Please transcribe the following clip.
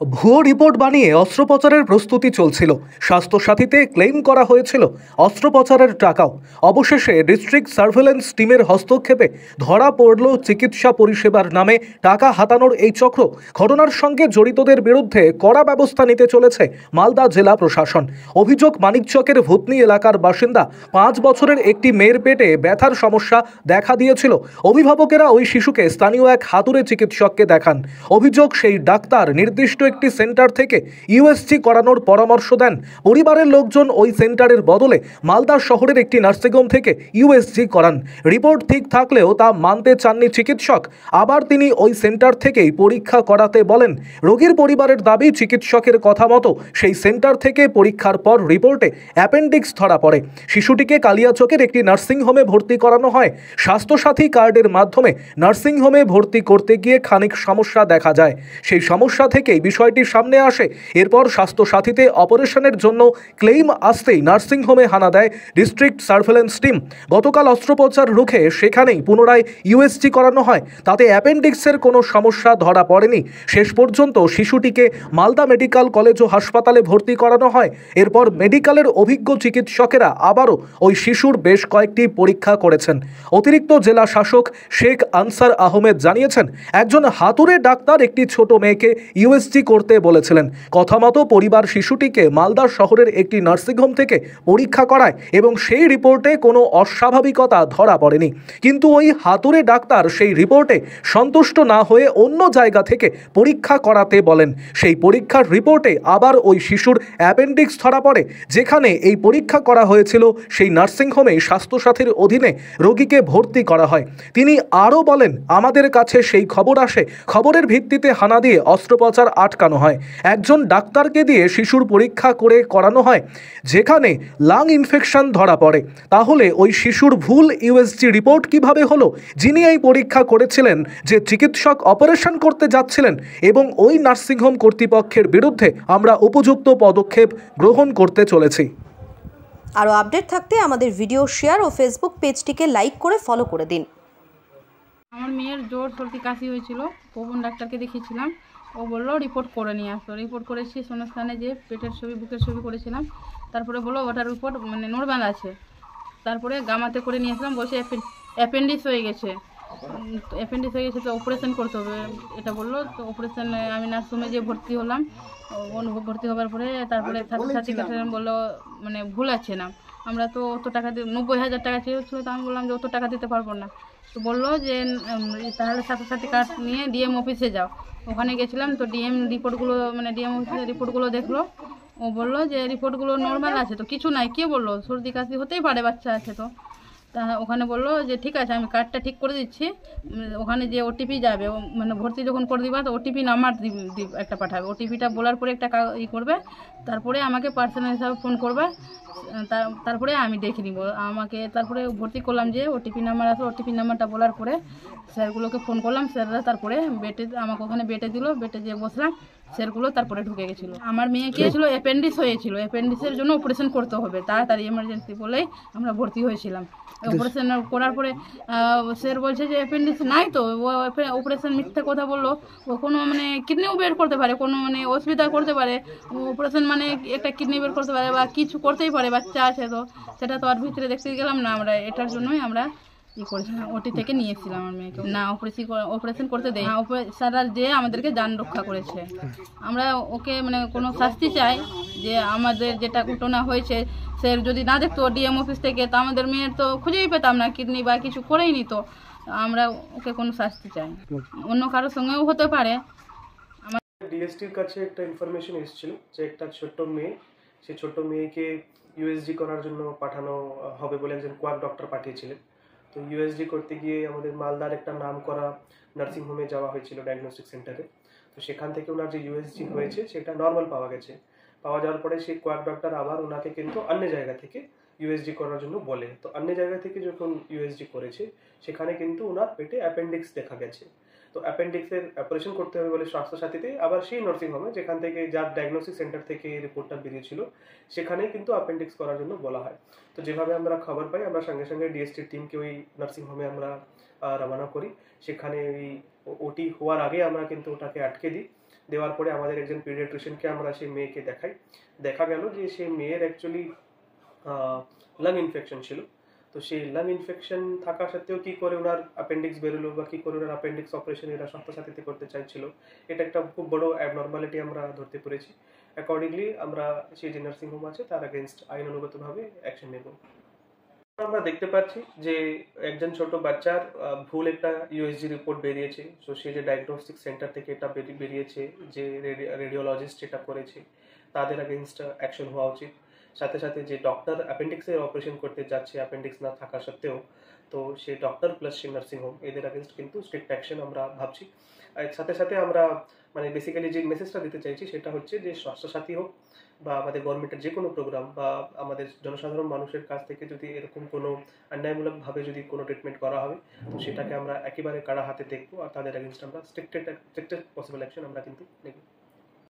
ভুয়ো রিপোর্ট বানিয়ে অস্ত্রোপচারের প্রস্তুতি চলছিল। স্বাস্থ্যসাথীতে ক্লেম করা হয়েছিল অস্ত্রোপচারের টাকাও। অবশেষে ডিস্ট্রিক্ট সার্ভেলেন্স টিমের হস্তক্ষেপে ধরা পড়ল চিকিৎসা পরিষেবার নামে টাকা হাতানোর এই চক্র। ঘটনার সঙ্গে জড়িতদের বিরুদ্ধে কড়া ব্যবস্থা নিতে চলেছে মালদা জেলা প্রশাসন। অভিযোগ, মানিকচকের ভূতনি এলাকার বাসিন্দা 5 বছরের একটি মেয়ের পেটে ব্যথার সমস্যা দেখা দিয়েছিল। অভিভাবকেরা ওই শিশুকে স্থানীয় এক হাতুড়ে চিকিৎসককে দেখান। অভিযোগ, সেই ডাক্তার নির্দিষ্ট একটি সেন্টার থেকে ইউএসজি করানোর পরামর্শ দেন। পরিবারের লোকজন ওই সেন্টারের বদলে মালদা শহরের একটি নার্সিংহোম থেকে ইউএসজি করান। রিপোর্ট ঠিক থাকলেও তা মানতে চাননি চিকিৎসক। আবার তিনি ওই সেন্টার থেকেই পরীক্ষা করাতে বলেন। রোগীর পরিবারের দাবি, চিকিৎসকের কথা মতো সেই সেন্টার থেকে পরীক্ষার পর রিপোর্টে অ্যাপেন্ডিক্স ধরা পড়ে। শিশুটিকে কালিয়াচকের একটি নার্সিংহোমে ভর্তি করানো হয়। স্বাস্থ্যসাথী কার্ডের মাধ্যমে নার্সিংহোমে ভর্তি করতে গিয়ে খানিক সমস্যা দেখা যায়। সেই সমস্যা থেকেই বিষয়টি সামনে আসে। এরপর স্বাস্থ্যসাথীতে অপারেশনের জন্য ক্লেইম আসতেই নার্সিংহোমে হানা দেয় ডিস্ট্রিক্ট সার্ভেলেন্স টিম। গতকাল অস্ত্রোপচার রুখে সেখানেই পুনরায় ইউএসজি করানো হয়। তাতে অ্যাপেন্ডিক্সের কোনো সমস্যা ধরা পড়েনি। শেষ পর্যন্ত শিশুটিকে মালদা মেডিকেল কলেজ ও হাসপাতালে ভর্তি করানো হয়। এরপর মেডিকেলের অভিজ্ঞ চিকিৎসকেরা আবারও ওই শিশুর বেশ কয়েকটি পরীক্ষা করেছেন। অতিরিক্ত জেলা শাসক শেখ আনসার আহমেদ জানিয়েছেন, একজন হাতুড়ে ডাক্তার একটি ছোট মেয়েকে ইউএসজি করতে বলেছিলেন। কথা মতো পরিবার শিশুটিকে মালদা শহরের একটি নার্সিংহোম থেকে পরীক্ষা করায় এবং সেই রিপোর্টে কোনো অস্বাভাবিকতা ধরা পড়েনি। কিন্তু ওই হাতুড়ে ডাক্তার সেই রিপোর্টে সন্তুষ্ট না হয়ে অন্য জায়গা থেকে পরীক্ষা করাতে বলেন। সেই পরীক্ষার রিপোর্টে আবার ওই শিশুর অ্যাপেন্ডিক্স ধরা পড়ে। যেখানে এই পরীক্ষা করা হয়েছিল সেই নার্সিংহোমে স্বাস্থ্যসাথীর অধীনে রোগীকে ভর্তি করা হয়। তিনি আরও বলেন, আমাদের কাছে সেই খবর আসে, খবরের ভিত্তিতে হানা দিয়ে অস্ত্রোপচার আটকানো হয়। একজন ডাক্তারকে দিয়ে শিশুর পরীক্ষা করে করানো হয়, যেখানে লাং ইনফেকশন ধরা পড়ে। তাহলে ওই শিশুর ভুল ইউএসজি রিপোর্ট কিভাবে হলো? যিনি এই পরীক্ষা করেছিলেন, যে চিকিৎসক অপারেশন করতে যাচ্ছিলেন, এবং ওই নার্সিংহোম কর্তৃপক্ষের বিরুদ্ধে আমরা উপযুক্ত পদক্ষেপ গ্রহণ করতে চলেছি। আরও আপডেট থাকতে আমাদের ভিডিও শেয়ার ও ফেসবুক পেজটিকে লাইক করে ফলো করে দিন। আমার মেয়ের জ্বর, সর্দি, কাশি হয়েছিল। পবন ডাক্তারকে দেখিয়েছিলাম। ও বললো রিপোর্ট করে নিয়ে আসতো। রিপোর্ট করেছি, শূন্যস্থানে যে পেটের ছবি, বুকের ছবি করেছিলাম। তারপরে বললো ওটার রিপোর্ট নর্মাল আছে। তারপরে গামাতে করে নিয়ে আসলাম, বসে অ্যাপেন্ডিক্স হয়ে গেছে। অ্যাপেন্ডিক্স হয়ে গেছে তো অপারেশন করতে হবে এটা বললো। তো অপারেশন আমি নার্সিংহোমে যে ভর্তি হলাম। ভর্তি হওয়ার পরে তারপরে ছাত্রছাত্রী বললো ভুল আছে না। আমরা তো অত টাকা 90,000 টাকা চেয়েছিল। তো আমি বললাম যে অত টাকা দিতে পারবো না। তো বললো যে তাহলে ছাত্রছাত্রী কার্ড নিয়ে ডিএম অফিসে যাও। ওখানে গেছিলাম। তো ডিএম রিপোর্টগুলো ডিএম অফিসে রিপোর্টগুলো দেখলো। ও বললো যে রিপোর্টগুলো নর্মাল আছে, তো কিছু নাই। কে বললো? সর্দি কাশি হতেই পারে, বাচ্চা আছে। তো তা ওখানে বললো যে ঠিক আছে, আমি কার্ডটা ঠিক করে দিচ্ছি। ওখানে যে ওটিপি যাবে, ভর্তি যখন করে দিবা তো ওটিপি নাম্বার একটা পাঠাবে। ওটিপিটা বলার পরে একটা করবে, তারপরে আমাকে পার্সোনাল হিসাবে ফোন করবে। তারপরে আমি দেখে নিব আমাকে। তারপরে ভর্তি করলাম, যে ওটিপি নাম্বার আসলো। ওটিপি নাম্বারটা বলার পরে স্যারগুলোকে ফোন করলাম। স্যাররা তারপরে আমাকে ওখানে বেটে দিল। বেটে যেয়ে বসলাম, স্যারগুলো তারপরে ঢুকে গেছিলো। আমার মেয়ে কি হয়েছিল? অ্যাপেন্ডিক্স হয়েছিল। অ্যাপেন্ডিক্সের জন্য অপারেশন করতে হবে তাড়াতাড়ি, এমার্জেন্সি বলেই আমরা ভর্তি হয়েছিলাম। অপারেশন করার পরে স্যার বলছে যে অ্যাপেন্ডিক্স নাই। তো ও অপারেশন মিথ্যে কথা বললো। ও কোনো কিডনিও বের করতে পারে, কোনো অসুবিধা করতে পারে। অপারেশন একটা কিডনি বের করতে পারে বা কিছু করতেই পারে, বাচ্চা আছে। তো সেটা তো আর ভিতরে দেখতে গেলাম না আমরা। এটার জন্যই আমরা করেছিলাম, ওটি থেকে নিয়েছিলাম আমার মেয়েকে। না, অপারেশন করতে দেয়। স্যাররা যে আমাদেরকে জান রক্ষা করেছে। আমরা ওকে কোনো শাস্তি চাই, যে আমাদের যেটা ঘটনা হয়েছে স্যার যদি না দেখতো ডিএম অফিস থেকে, তো আমাদের মেয়ের তো খুঁজেই পেতাম না, কিডনি বা কিছু করেই নিত। আমরা ওকে কোনো শাস্তি চাই। অন্য কারোর সঙ্গেও হতে পারে। আমার ডিএসটির কাছে একটা ইনফরমেশন এসেছিল যে একটা ছোট্ট মেয়ে, সেই ছোট্ট মেয়েকে ইউএসজি করার জন্য পাঠানো হবে বলে একজন কোয়াক ডক্টর পাঠিয়েছিলেন। তো ইউএসজি করতে গিয়ে আমাদের মালদার একটা নাম করা নার্সিংহোমে যাওয়া হয়েছিল, ডায়াগনস্টিক সেন্টারে। তো সেখান থেকে ওনার যে ইউএসজি হয়েছে সেটা নর্মাল পাওয়া গেছে। পাওয়া যাওয়ার পরে সেই কোয়াক ডক্টর আবার ওনাকে কিন্তু অন্য জায়গা থেকে ইউএসজি করার জন্য বলে। তো অন্য জায়গা থেকে যখন ইউএসজি করেছে সেখানে কিন্তু ওনার পেটে অ্যাপেন্ডিক্স দেখা গেছে। তো অ্যাপেন্ডিক্সের অপারেশন করতে হবে বলে স্বাস্থ্যসাথীতে আবার সেই নার্সিংহোমে, যেখান থেকে যার ডায়াগনস্টিক সেন্টার থেকে রিপোর্টটা বেরিয়েছিল, সেখানেই কিন্তু অ্যাপেন্ডিক্স করার জন্য বলা হয়। তো যেভাবে আমরা খবর পাই, আমরা সঙ্গে সঙ্গে ডিএসটির টিমকে ওই নার্সিংহোমে আমরা রওনা করি। সেখানে ওই ওটি হওয়ার আগে আমরা কিন্তু ওটাকে আটকে দিই। দেওয়ার পরে আমাদের একজন পিডিয়াট্রিশিয়ানকে আমরা সেই মেয়েকে দেখাই। দেখা গেল যে সেই মেয়ের অ্যাকচুয়ালি লাং ইনফেকশন ছিল। তো সেই লাং ইনফেকশন থাকা সত্ত্বেও কী করে ওনার অ্যাপেন্ডিক্স বেরোলো বা কী করে ওনার অ্যাপেন্ডিক্স অপারেশন এরা স্বাস্থ্যসাথীতে করতে চাইছিল, এটা একটা খুব বড় অ্যাবনর্মালিটি আমরা ধরতে পেরেছি। অ্যাকর্ডিংলি আমরা সেই যে নার্সিং হোম আছে তার এগেনস্ট আইনানুগতভাবে অ্যাকশন নেব। আমরা দেখতে পাচ্ছি যে একজন ছোট বাচ্চার ভুল একটা ইউএসজি রিপোর্ট বেরিয়েছে। তো সেই যে ডায়াগনস্টিক সেন্টার থেকে এটা বেরিয়েছে, যে রেডিওলজিস্ট যেটা করেছে তাদের এগেনস্ট অ্যাকশন হওয়া উচিত। সাথে সাথে যে ডক্টর অ্যাপেন্ডিক্সের অপারেশন করতে যাচ্ছে অ্যাপেন্ডিক্স না থাকা সত্ত্বেও, তো সেই ডক্টর প্লাস সেই নার্সিং হোম এদের এগেনস্ট কিন্তু স্ট্রিক্ট অ্যাকশন আমরা ভাবছি। এর সাথে সাথে আমরা মানে বেসিক্যালি যে মেসেজটা দিতে চাইছি সেটা হচ্ছে যে স্বাস্থ্যসাথী হোক বা আমাদের গভর্নমেন্টের যে কোনো প্রোগ্রাম বা আমাদের জনসাধারণ মানুষের কাছ থেকে যদি এরকম কোনো অন্যায়মূলকভাবে যদি কোনো ট্রিটমেন্ট করা হবে, তো সেটাকে আমরা একেবারে কাড়া হাতে দেখবো আর তাদের এগেনস্ট আমরা স্ট্রিক্টেস্ট পসিবল অ্যাকশন আমরা কিন্তু নেব।